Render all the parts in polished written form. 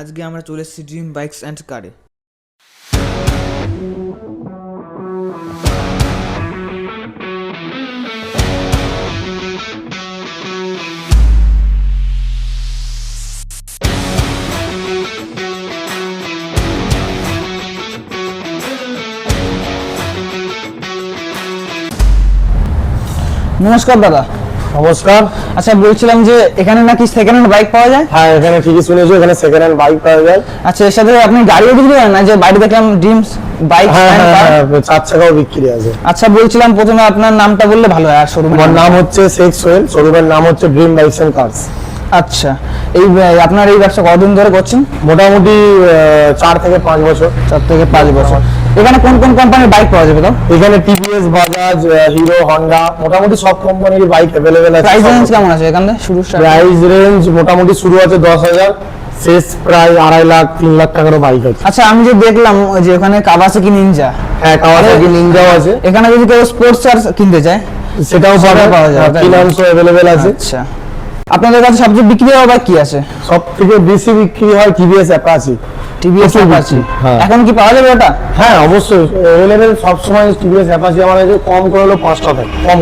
আজকে আমরা চলে এসেছি ড্রিম বাইকস অ্যান্ড কারে। নমস্কার দাদা। নমস্কার। আচ্ছা, বলছিলাম যে এখানে নাকি সেকেন্ড হ্যান্ড বাইক পাওয়া যায়? হ্যাঁ, এখানে ঠিকই শুনেছো, এখানে সেকেন্ড হ্যান্ড বাইক পাওয়া যায়। আচ্ছা, এর সাথে আপনি গাড়িও বিক্রি করেন না? যে বাড়ি দেখলাম ড্রিমস বাইক। হ্যাঁ, 4 চাকাও বিক্রি আছে। আচ্ছা, বলছিলাম প্রথমে আপনার নামটা বললে ভালো হয়। আর আমার নাম হচ্ছে শেখ সোহেল, শোরুমের নাম হচ্ছে ড্রিম বাইকস এন্ড কারস। আচ্ছা, আপনার এই ব্যবসা কতদিন ধরে করছেন? মোটামুটি 4 থেকে 5 বছর। 4 থেকে 5 বছর। এখানে কোন কোন কোম্পানির বাইক পাওয়া যাবে? এখানে টিভিএস, বাজাজ, হিরো, হন্ডা, মোটামুটি সব কোম্পানির বাইক অ্যাভেলেবেল আছে। প্রাইস রেঞ্জ কেমন আছে এখানে? প্রাইস রেঞ্জ মোটামুটি শুরু আছে 10,000, শেষ প্রায় 2.5 লাখ 3 লাখ টাকারও বাইক আছে। আচ্ছা, আমি যে দেখলাম যে ওখানে কাওয়াসাকি নিনজা। হ্যাঁ, কাওয়াসাকি নিনজাও আছে। এখানে যদি কেউ স্পোর্টস চার কিনতে চায় সেটাও পাওয়া যায়, ফিনান্সও অ্যাভেলেবেল আছে। আচ্ছা, আপনাদের কাছে সবচেয়ে বিক্রি হওয়া বাইক কি আছে? সব থেকে বেশি বিক্রি হয় টিভিএস অ্যাপাচি। টিভিএস অ্যাপাচি হ্যাঁ। এখন কি পাওয়া যাবে ওটা? হ্যাঁ, অবশ্যই অ্যাভেলেবেল সব সময় টিভিএস অ্যাপাচি আমার কাছে কম করে হলো 5 টাকা কম।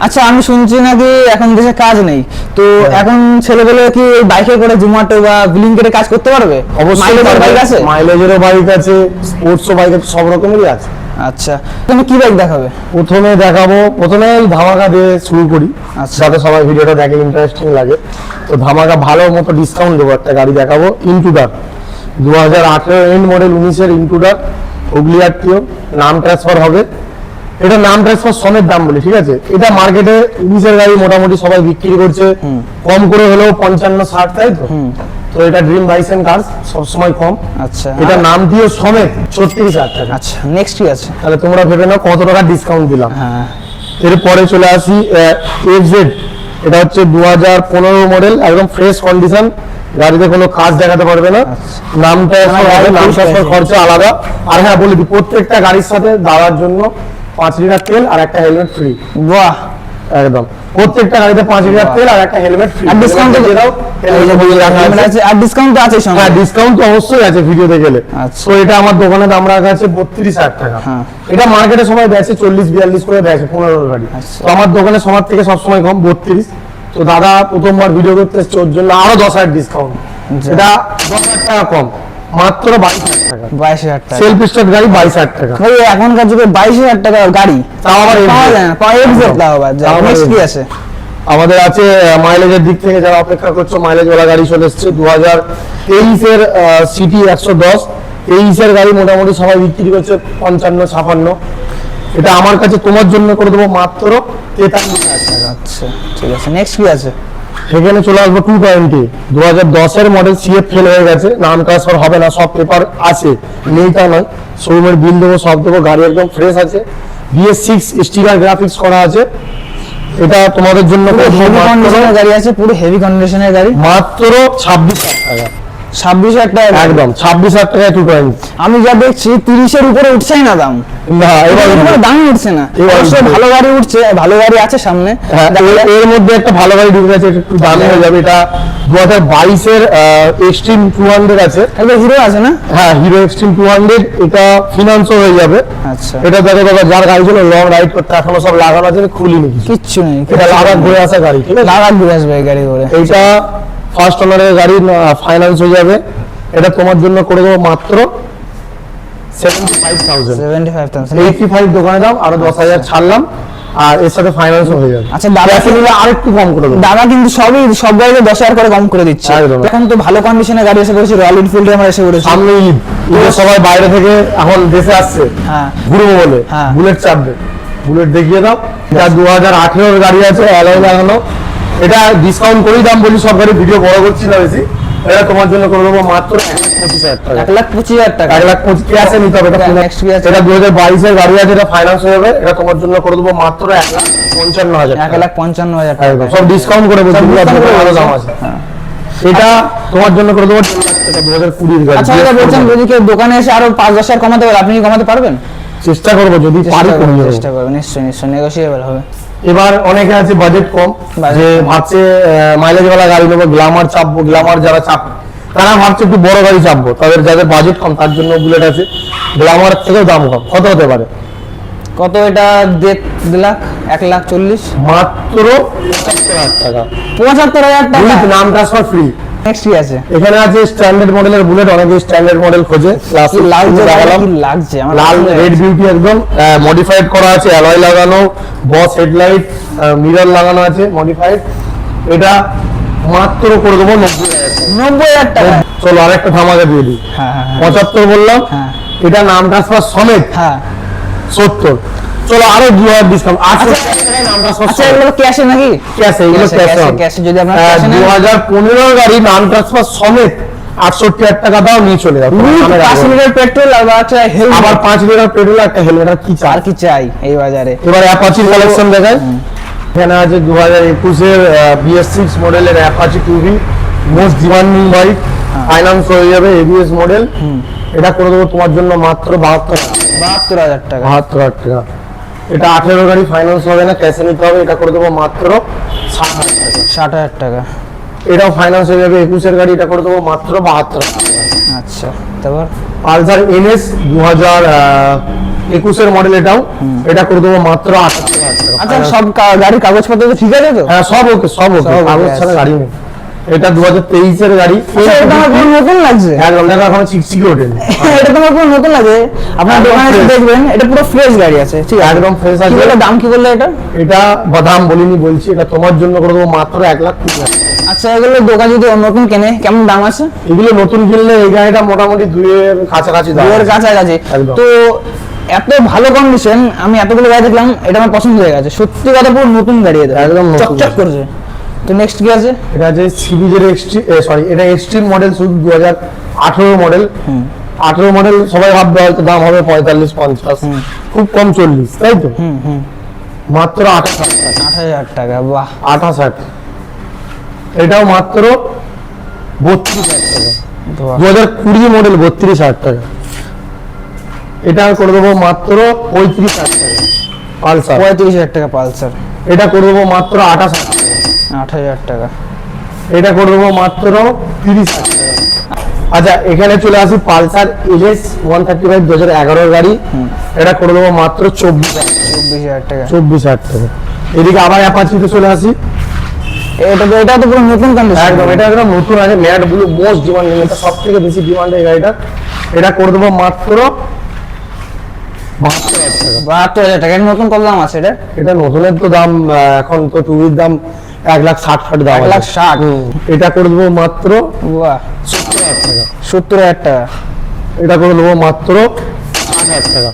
আচ্ছা, আমি শুনছি নাকি এখন দেশে কাজ নেই, তো এখন ছেলেগুলো কি এই বাইকে করে জোম্যাটো বা ব্লিঙ্কিটে কাজ করতে পারবে? অবশ্যই বাইক আছে, মাইলেজেরও বাইক আছে, স্পোর্টসও বাইক আছে, সব রকমেরই আছে। আচ্ছা, তুমি কি বাইক দেখাবে? প্রথমে ধামাকা দিয়ে শুরু করি, যাতে সবাই ভিডিওটা দেখে ইন্টারেস্টিং লাগে। তো ধামাকা ভালো মতো ডিসকাউন্ট দেবো, একটা গাড়ি দেখাবো, ইন্ট্রুডার 2018 এন্ড মডেল, 19-এর ইন্ট্রুডার, হুগলি আরটিও, নাম ট্রান্সফার হবে। এটা নাম ট্রান্সফার সমেত দাম বলি, ঠিক আছে? এটা মার্কেটে 19-এর গাড়ি মোটামুটি সবাই বিক্রি করছে কম করে হলেও 55-60, তাই তো? তো এটা ড্রিম বাইকস এন্ড কারস সবসময় কম। আচ্ছা, এটা নাম দিয়ে সমেত 36,000 টাকা। আচ্ছা, নেক্সট কি আছে? তাহলে তোমরা ভেবে নাও কত টাকা ডিসকাউন্ট দিলাম। হ্যাঁ, এরপরে চলে আসি এফজেড। এটা হচ্ছে 2015 মডেল, একদম ফ্রেশ কন্ডিশন, গাড়িতে কোনো কাজ দেখাতে পারবে না। নামটা খরচা আলাদা। আর হ্যাঁ, বলে দিই, প্রত্যেকটা গাড়ির সাথে দেওয়ার জন্য 5 লিটার তেল আর একটা হেলমেট ফ্রি। বাহ, একদম প্রত্যেকটা গাড়িতে 5 লিটার তেল আর একটা হেলমেট ফ্রি। আর ডিসকাউন্ট দিয়ে দাও, আর ডিসকাউন্ট তো আছে সঙ্গে? হ্যাঁ, ডিসকাউন্ট তো অবশ্যই আছে ভিডিওতে গেলে। আচ্ছা, তো এটা আমার দোকানে দাম রাখা আছে 32,000 টাকা। এটা মার্কেটে সবাই বেচে 40-42 করে বেচে 15 গাড়ি। তো আমার দোকানে সবার থেকে সবসময় কম 32। তো দাদা প্রথমবার ভিডিও করতে এসছে, ওর জন্য আরো 10,000 ডিসকাউন্ট। এটা 10,000 টাকা কম, মাত্র 22,000 টাকা। 22,000 টাকা সেলফ স্টার্ট গাড়ি 22,000 টাকা। ভাই, এখনকার যুগে 22,000 টাকার গাড়ি তাও আবার পাওয়া যায় না, এক্সাক্ট দাও। নেক্সট কি আছে? আমাদের আছে মাইলেজের দিক থেকে যারা অপেক্ষা করছো, মাইলেজ ওয়ালা গাড়ি চলে এসছে 2023-এর সিটি 110। 23-এর গাড়ি মোটামুটি সবাই বিক্রি করছে 55-56। এটা আমার কাছে তোমার জন্য করে দেবো মাত্র 43,000 টাকা। আচ্ছা, ঠিক আছে, নেক্সট কি আছে? সেখানে চলে আসবো 220 2010-এর মডেল, সিএফ ফেল হয়ে গেছে, নাম ট্রান্সফার হবে না, সব পেপার আছে, নেই তা নয়, শোরুমের বিল দেবো, সব দেবো, গাড়ি একদম ফ্রেশ আছে, BS6 স্টিকার গ্রাফিক্স করা আছে। এটা তোমাদের জন্য হেভি কন্ডিশনের গাড়ি আছে, পুরো হেভি কন্ডিশনের গাড়ি, মাত্র 26,000 টাকা। 26,000 টাকা একদম 26,000 টাকায় 220। আমি যা দেখছি 30-এর উপরে উঠছেই না দাম। না, এবার দামই উঠছে না। অবশ্যই ভালো গাড়ি উঠছে, ভালো গাড়ি আছে সামনে। এর মধ্যে একটা ভালো গাড়ি ঢুকে গেছে, একটু দামি হয়ে যাবে। এটা 2022-এর এক্সট্রিম 200 আছে। এটা হিরো আছে না? হ্যাঁ, হিরো এক্সট্রিম 200, এটা ফিনান্সও হয়ে যাবে। আচ্ছা, এটা দেখো দাদা, যার গাড়ি ছিল লং রাইড করতে, এখনো সব লাগানো আছে, খুলিনি কিচ্ছু নেই। এটা লাগান ঘুরে আসা গাড়ি, ঠিক আছে? লাগান ঘুরে আসবে এই গাড়ি করে। এইটা ফার্স্ট ওনারের গাড়ি, ফাইন্যান্স হয়ে যাবে। এটা তোমার জন্য করে দেবো মাত্র 75,000। 85 দোকানে দাম, আরো 10,000 ছাড়লাম, আর এর সাথে ফাইন্যান্সও হয়ে যাবে। আচ্ছা, দাদা নিলে আরেকটু কম করে দেবো। দাদা কিন্তু সব গাড়িতে 10,000 করে কম করে দিচ্ছে। এখন তো ভালো কন্ডিশনের গাড়ি এসে পড়েছে, রয়্যাল এনফিল্ডে আমরা এসে পড়েছি। সামনে ঈদে সবাই বাইরে থেকে এখন দেশে আসছে, হ্যাঁ, ঘুরবো বলে বুলেট চাপবে, বুলেট দেখিয়ে দাও। এটা 2018-এর গাড়ি আছে, অ্যালয় লাগানো। এটা ডিসকাউন্ট করেই দাম বলি, সব গাড়ি ভিডিও বড় করছি না বেশি। এটা তোমার জন্য করে দেবো মাত্র 1,25,000 টাকা। 1,25,000 টাকা। 1,25,000 ক্যাশে নিতে হবে। এটা 2022-এর গাড়ি আছে, এটা ফাইন্যান্স হয়ে যাবে। এটা তোমার জন্য করে দেবো মাত্র 1,55,000 টাকা। 1,55,000 টাকা সব ডিসকাউন্ট করে দেবো, ভালো দাম আছে। এটা তোমার জন্য করে দেবো 2020-এর গাড়ি। আচ্ছা, এটা বলছেন যদি কেউ দোকানে এসে আরো 5-10,000 কমাতে পারে, আপনি কি কমাতে পারবেন? চেষ্টা করবো, যদি পারি চেষ্টা করবেন, নিশ্চয়ই নেগোশিয়েবল হবে। এবার অনেকে আছে বাজেট কম, যে ভাবছে মাইলেজ ওয়ালা গাড়ি নেবো, গ্ল্যামার চাপবো, গ্ল্যামার যারা চাপ তারা ভাবছে একটু বড় গাড়ি চাপবো, তাদের যাদের বাজেট কম তার জন্য বুলেট আছে। গ্ল্যামার থেকেও দাম কম। কত হতে পারে? কত এটা? 1.5 লাখ, 1,40,000, মাত্র 75,000 টাকা। 75,000 টাকা। উইথ নাম ট্রান্সফার ফ্রি। নেক্সট কি আছে? এখানে আছে স্ট্যান্ডার্ড মডেলের বুলেট, অনেকে স্ট্যান্ডার্ড মডেল খোঁজে। কি লাগছে, দেখালাম। কি লাগছে আমার লাল রেড বিউটি একদম মডিফাইড করা আছে, অ্যালয় লাগানো, বস হেডলাইট, মিরর লাগানো আছে মডিফাইড। এটা মাত্র করে দেবো 90,000 টাকা। চলো আরেকটা ধামাকা দিয়ে দিই। হ্যাঁ হ্যাঁ 75 বললাম, হ্যাঁ। এটা নাম ট্রান্সফার সমেত হ্যাঁ 70। চলো আরো 2,000 ডিসকাউন্ট। আচ্ছা এগুলো ক্যাশে নাকি? ক্যাশে, এগুলো ক্যাশে। ক্যাশে যদি আপনারা ক্যাশে নেন 2015 গাড়ি নাম ট্রান্সফার সমেত 68,000 টাকা দাও, নিয়ে চলে যাও। 5 লিটার পেট্রোল আর একটা হেলমেট, আবার 5 লিটার পেট্রোল, একটা হেলমেট, আর কি চাই? আর কি চাই এই বাজারে? এবার অ্যাপাচি কালেকশন দেখায়। এখানে আছে 2021 এর BS6 মডেলের Apache 2V, most demanding bike, finance হয়ে যাবে, ABS মডেল। এটা করে দেবো তোমার জন্য মাত্র 72,000 টাকা। 72,000 টাকা। এটা 18 গাড়ি, ফাইন্যান্স হবে না, ক্যাশে নিতে হবে। এটা করে দেবো মাত্র 60,000 টাকা। 60,000 টাকা। এটাও ফাইন্যান্স হয়ে যাবে, 21 এর গাড়ি। এটা করে দেবো মাত্র 72,000 টাকা। আচ্ছা তারপর পালসার NS 2021 এর মডেল, এটাও এটা করে দেবো মাত্র 78,000 টাকা। আচ্ছা সব গাড়ির কাগজপত্র তো ঠিক আছে তো? হ্যাঁ সব ওকে, সব ওকে, সব okay কাগজ আছে। ছাড়া গাড়ি নেই। এটা 2023 এর গাড়ি। আচ্ছা, এটা আমার পুরো নতুন লাগছে। একদম দেখো, এখন চিকচিকি ওঠেনি। এটা তোমার পুরো নতুন লাগে। আপনার একদম দোকানে এসে fresh। দেখবেন এটা পুরো ফ্রেশ গাড়ি আছে। ঠিক আছে, একদম ফ্রেশ কি আছে। বলে দাম কি বললে এটা? এটা বাদাম বলিনি, বলছি এটা তোমার জন্য করে দেবো মাত্র 1,20,000 টাকা। আচ্ছা এগুলো দোকান যদি নতুন কেনে কেমন দাম আছে? এগুলো নতুন কিনলে এই গাড়িটা মোটামুটি 2 এর কাছাকাছি দাম দুয়ের আছে। কাছাকাছি। একদম। তো এত ভালো কন্ডিশন, আমি এতগুলো গাড়ি দেখলাম, এটা আমার পছন্দ হয়ে গেছে। সত্যি কথা পুরো নতুন গাড়ি, এটা একদম নতুন চকচক গাড়ি। করছে। তো নেক্সট কি আছে? এটা আছে সিরিজের সরি, এটা এক্সট্রিম মডেল, শুধু 2018 মডেল। 18 মডেল সবাই ভাববে হয়তো দাম হবে 45-50, খুব কম 40, তাই তো? মাত্র 28,000 টাকা। 8,000 টাকা। বাহ 28,000। এটাও মাত্র 32,000 টাকা। বাহ। 2020 মডেল, 32,000 টাকা। এটা করে দেবো মাত্র 35,000 টাকা। পালসার 35,000 টাকা পালসার। এটা করে দেবো মাত্র 28,000 টাকা। 8,000 টাকা। এটা করে দেবো মাত্র 30,000 টাকা। আচ্ছা এখানে চলে আসি পালসার LS 135 2011 গাড়ি। এটা করে দেবো মাত্র 24,000 টাকা। 24,000 টাকা। এদিকে আবার অ্যাপাচিতে চলে আসি। এটা তো পুরো নতুন কন্ডিশন। একদম, এটা একদম নতুন আছে, ম্যাট ব্লু, মোস্ট ডিমান্ডিং, এটা সব থেকে বেশি ডিমান্ড এই গাড়িটা। এটা করে দেবো মাত্র 72,000 টাকা। 72,000 টাকা। এটা নতুন কত দাম আছে এটা? এটা নতুনের তো দাম এখন তো টুবির দাম 1,60,000 দাম আছে। 1,60,000। এটা করে দেবো মাত্র বাহ 70,000 টাকা। 70,000 টাকা। এটা করে দেবো মাত্র 60,000 টাকা।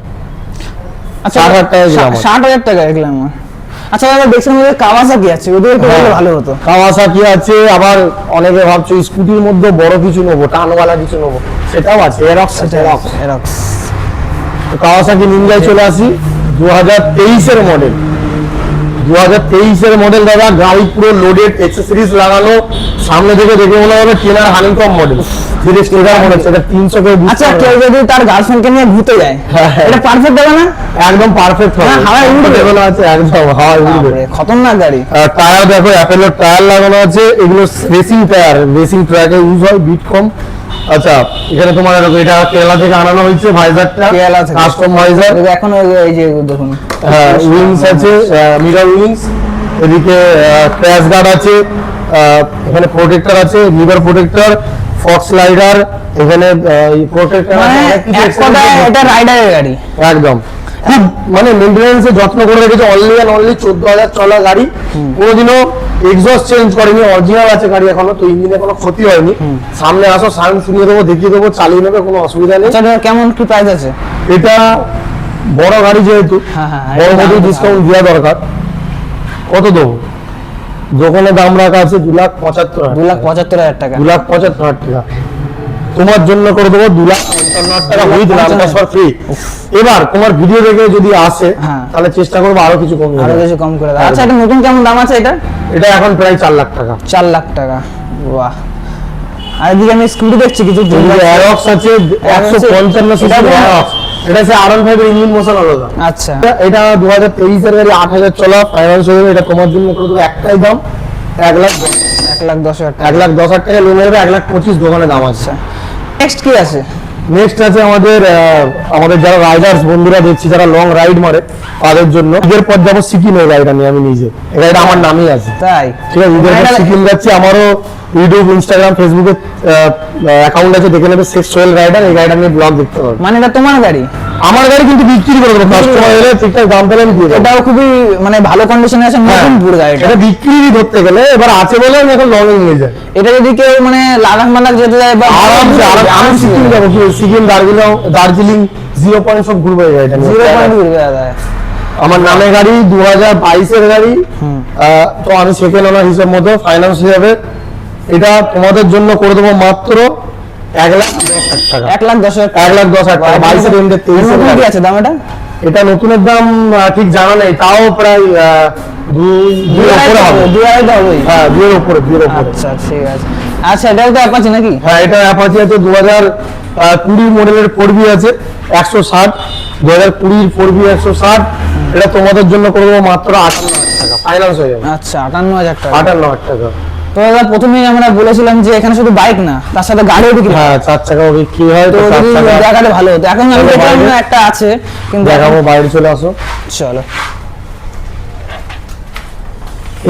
আচ্ছা 60,000 টাকা দিলাম। 60,000 টাকা দেখলাম। আচ্ছা দাদা দেখছেন মধ্যে কাওয়াসাকি আছে, ওদের একটু বললে ভালো হতো। কাওয়াসাকি আছে, আবার অনেকে ভাবছো স্কুটির মধ্যে বড় কিছু নেবো, টানওয়ালা কিছু নেবো, সেটাও আছে। এরক্স আছে, এরক্স। এরক্স। কাওয়াসাকি নিনজায় চলে আসি। 2023 এর মডেল, 2023 এর মডেল দাদা। গাড়ি পুরো লোডেড, অ্যাক্সেসরিজ লাগানো, সামনে থেকে দেখে মনে হবে টেনার হানিকম মডেল, ধীরে স্টেজার মডেল। সেটা 300 কে। আচ্ছা কেউ যদি তার গার্লফ্রেন্ডকে নিয়ে ঘুরতে যায়, হ্যাঁ, হ্যাঁ। এটা পারফেক্ট হবে না? একদম পারফেক্ট হবে। হ্যাঁ, হাওয়ায় উড়বে। লেভেল আছে, একদম হাওয়ায় উড়বে। বাপরে, খতরনাক গাড়ি। টায়ার দেখো, অ্যাপেলের টায়ার লাগানো আছে। এগুলো রেসিং টায়ার, রেসিং ট্র্যাকে ইউজ হয়, বিট কম। আচ্ছা এখানে তোমার এটা কেরালা থেকে আনানো হয়েছে, ভাইজারটা কেরালা থেকে। Custom visor. এখন এই যে দেখুন উইংস আছে, মিরর উইংস। এদিকে ক্র্যাশ গার্ড আছে, এখানে প্রোটেক্টর আছে, লিভার প্রোটেক্টর, ফক্স লাইডার, এখানে প্রোটেক্টর মানে এক কথায় এটা রাইডারের গাড়ি একদম। খুব মানে মেইনটেনেন্সে যত্ন করে রেখেছে। অনলি অ্যান্ড অনলি 14,000 চলা গাড়ি, কোনোদিনও এক্সস্ট চেঞ্জ করেনি, অরিজিনাল আছে গাড়ি এখনো, তো ইঞ্জিনে কোনো ক্ষতি হয়নি। সামনে আসো, সাউন্ড শুনিয়ে দেবো, দেখিয়ে দেবো, চালিয়ে নেবে, কোনো অসুবিধা নেই। আচ্ছা, এটা কেমন কি প্রাইস আছে? এটা বড় গাড়ি যেহেতু, হ্যাঁ, হ্যাঁ, বড় এটা মতো দাম- ডিসকাউন্ট দেওয়া দরকার। কত দেবো? দোকানে দাম রাখা আছে 2,75,000, 2,75,000 টাকা। 2,75,000 টাকা। তোমার জন্য করে দেবো 2,55,000 টাকা উইথ নাম ট্রান্সফার ফ্রি। এবার তোমার ভিডিও দেখে যদি আসে, হ্যাঁ। তাহলে চেষ্টা করবো আরো কিছু কমিয়ে আরো দেওয়ার। কিছু কম করে দাও। আচ্ছা এটা নতুন কেমন দাম আছে এটা? এটা এখন প্রায় 4 লাখ টাকা। 4 লাখ টাকা। বাহ। আর এদিকে আমি স্কুটি দেখছি কিছু অ্যারক্স আছে 155 সিসি অ্যারক্স। এটা হচ্ছে R15 এর ইঞ্জিন মোশন আলাদা। আচ্ছা এটা 2023 এর গাড়ি, 8,000 চলা, ফাইন্যান্স হয়ে যাবে। এটা তোমার জন্য করে দেবো একটাই দাম, 1,10,000 1,10,000 টাকা। 1,10,000 টাকা লোন হবে, 1,25,000 দোকানে দাম আছে। নেক্সট কি আছে? নেক্সট আছে আমাদের যারা রাইডার্স বন্ধুরা দেখছি, যারা লং রাইড মারে তাদের জন্য ঈদের পর যাবো সিকিমের গাড়িটা নিয়ে আমি নিজে। এই গাড়িটা আমার নামই আছে, তাই? ঠিক আছে। ঈদের পর সিকিম যাচ্ছি, আমারও ইউটিউব, ইনস্টাগ্রাম, ফেসবুকে অ্যাকাউন্ট আছে, দেখে নেবে শেখ সোহেল রাইডার। এই গাড়িটা নিয়ে ব্লগ দেখতে পারবে। মানে এটা তোমার গাড়ি? আমার গাড়ি কিন্তু বিক্রি করে দেবো, কাস্টমার এলে ঠিকঠাক দাম পেলে আমি দিয়ে দেবো। এটাও খুবই মানে ভালো কন্ডিশনে আছে, নতুন পুরো গাড়িটা। এটা বিক্রি ধরতে গেলে এবার আছে বলে আমি এখন লং নিয়ে যাই। এটা যদি কেউ মানে লাদাখ মাদাখ যেতে যায় বা আরামসে আমি সিকিম যাবো, সিকিম, দার্জিলিং 0 পয়েন্ট সব ঘুরবো এই গাড়িটা নিয়ে। 0 পয়েন্ট ঘুরবে দাদা। আমার নামে গাড়ি, 2022-এর গাড়ি। তো আমি সেকেন্ড ওনার হিসেব মতো ফাইন্যান্স হিসাবে এটা তোমাদের জন্য করে দেবো মাত্র 1,10,000 টাকা। 1,10,000 টাকা। 1,10,000 টাকা। 22-এর এন্ডে 23-এর কি গাড়ি। আছে দাম এটা? এটা নতুনের দাম ঠিক জানা নেই, তাও প্রায় 2 উপরে হবে। 2,000 হবে। হ্যাঁ, 2 উপরে। আচ্ছা ঠিক আছে। আচ্ছা এটাও তো অ্যাপাচি নাকি? হ্যাঁ, এটা অ্যাপাচি আছে। 2020 মডেলের 4B আছে 160, 2020 4B 160। এটা তোমাদের জন্য করে দেবো মাত্র 58,000 টাকা, ফাইন্যান্স হয়ে যাবে। আচ্ছা 58,000 টাকা। 58,000 টাকা। তো দাদা প্রথমেই আমরা বলেছিলাম যে এখানে শুধু বাইক না, তার সাথে গাড়িও বিক্রি হয়। হ্যাঁ, 4 চাকাও বিক্রি হয়। তো তো 4 যদি চাকা দেখাতে ভালো হতো। এখন আমি দেখলাম না একটা আছে, কিন্তু দেখাবো, বাইরে চলে আসো। চলো।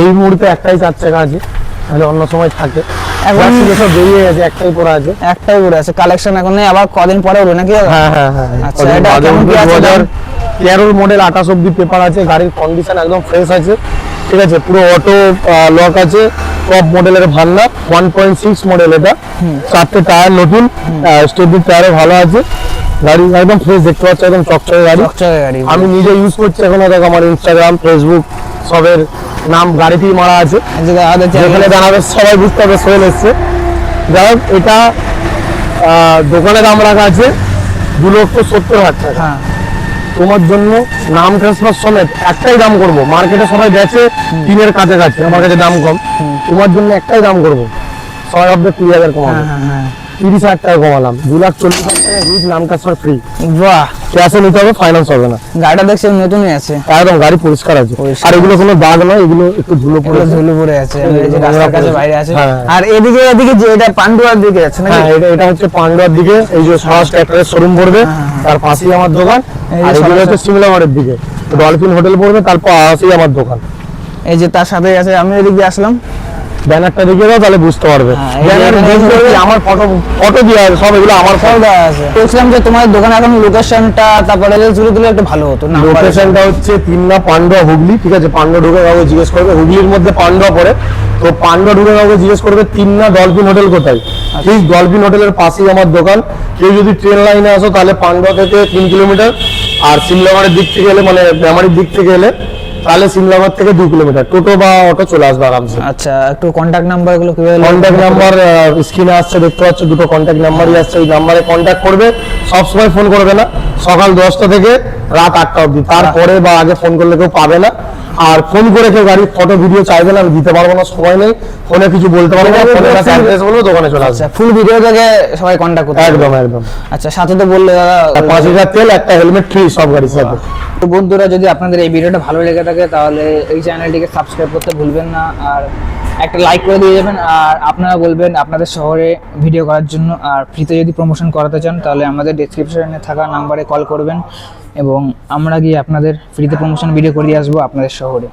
এই মুহূর্তে একটাই 4 চাকা আছে, তাহলে অন্য সময় থাকে। এখন সব বেরিয়ে গেছে, একটাই পড়া আছে। একটাই পড়ে আছে, কালেকশন এখন নেই, আবার কদিন পরে উঠবে নাকি? হ্যাঁ। আচ্ছা, এটা কেমন কি আছে দাম? 2013 মডেল, 28 অব্দি পেপার আছে। গাড়ির কন্ডিশন একদম ফ্রেশ আছে, ঠিক আছে। পুরো অটো লক আছে, টপ মডেলের ভান্না। 1.6 মডেল এটা, 4টে টায়ার নতুন, স্টেপনি টায়ারও ভালো আছে। গাড়ি একদম ফ্রেশ দেখতে পাচ্ছ, একদম চকচকে গাড়ি। চকচকে গাড়ি। আমি নিজে ইউজ করছি এখন। দেখো আমার ইনস্টাগ্রাম, ফেসবুক সবের নাম গাড়িতেই মারা আছে, যেখানে জানাবে সবাই বুঝতে হবে সোহেল এসছে। যাই হোক, এটা দোকানে দাম রাখা আছে 2,70,000 টাকা। হ্যাঁ। তোমার জন্য নাম ট্রান্সফার সমেত একটাই দাম করব। মার্কেটে সবাই গেছে 3-এর কাছাকাছি, আমার কাছে দাম কম। তোমার জন্য একটাই দাম করব, সবাই ভাববে 20,000 কমাবো। 30,000 টাকা কমালাম, 2,40,000 টাকা হুইজ নাম ট্রান্সফার ফ্রি। বাহ, ক্যাশে নিতে হবে, ফাইন্যান্স হবে না। গাড়িটা দেখছি নতুনই আছে, একদম গাড়ি পরিষ্কার আছে। আর এগুলো কোনো দাগ নয়, এগুলো একটু ধুলো পড়ে ধুলো পড়ে আছে, এই যে রাস্তার কাছে বাইরে আছে। হ্যাঁ। আর এদিকে যে এটা পান্ডুয়ার দিকে আছে নাকি? হ্যাঁ, এটা হচ্ছে পান্ডুয়ার দিকে। এই যে স্বরাজ ট্র্যাক্টরের শোরুম পড়বে, তার পাশেই আমার দোকান। আর এগুলো হচ্ছে সিমলাগড়ের দিকে, ডলফিন হোটেল পড়বে, তার পাশেই আমার দোকান। এই যে তার সাথে আছে, আমি এদিকে আসলাম, ব্যানারটা দেখে দাও, তাহলে বুঝতে পারবে। আমার ফটো দিয়ে আছে সব, এগুলো আমার ফটো দেওয়া আছে। বলছিলাম যে তোমার দোকানে এখন লোকেশনটা, তারপরে জুড়ে দিলে একটু ভালো হতো। লোকেশনটা হচ্ছে তিননা পান্ডুয়া হুগলি, ঠিক আছে। পান্ডুয়া ঢুকে কাউকে জিজ্ঞেস করবে, হুগলির মধ্যে পান্ডুয়া পড়ে, তো পান্ডুয়া ঢুকে কাউকে জিজ্ঞেস করবে তিননা ডলফিন হোটেল কোথায়। ঠিক ডলফিন হোটেলের পাশেই আমার দোকান। কেউ যদি ট্রেন লাইনে আসো তাহলে পান্ডুয়া থেকে 3 কিলোমিটার, আর সিমলাগড়ের দিক থেকে এলে, মানে মেমারির দিক থেকে এলে, তাহলে সিমলাগড় থেকে 2 কিলোমিটার টোটো বা অটো চলে আসবে আরামসে। আচ্ছা, একটু কন্ট্যাক্ট নাম্বার গুলো কিভাবে? কন্ট্যাক্ট নাম্বার স্ক্রিনে আসছে, দেখতে পাচ্ছ, দুটো কন্ট্যাক্ট নাম্বারই আসছে। এই নাম্বারে কন্ট্যাক্ট করবে, সব সময় ফোন করবে না, সকাল 10টা থেকে রাত 8টা অবধি। তারপরে বা আগে ফোন করলে কেউ পাবে না। আর ফোন করে কেউ গাড়ির ফটো ভিডিও চাইবে না, আমি দিতে পারবো না, সময় নেই, ফোনে কিছু বলতে পারবো না। ফোনের কাছে অ্যাড্রেস বলবো, দোকানে চলে আসবে। ফুল ভিডিও থেকে সবাই কন্ট্যাক্ট করতে একদম। আচ্ছা, সাথে তো বললে দাদা 5,000 তেল, একটা হেলমেট ফ্রি সব গাড়ির সাথে। তো বন্ধুরা, যদি আপনাদের এই ভিডিওটা ভালো লেগে থাকে তাহলে এই চ্যানেলটিকে সাবস্ক্রাইব করতে ভুলবেন না, আর একটা লাইক করে দিয়ে যাবেন। আর আপনারা বলবেন আপনাদের শহরে ভিডিও করার জন্য, আর ফ্রিতে যদি প্রমোশন করাতে চান তাহলে আমাদের ডেসক্রিপশনে থাকা নাম্বারে কল করবেন, এবং আমরা গিয়ে আপনাদের ফ্রিতে প্রমোশন ভিডিও করে দিয়ে আসবো আপনাদের শহরে।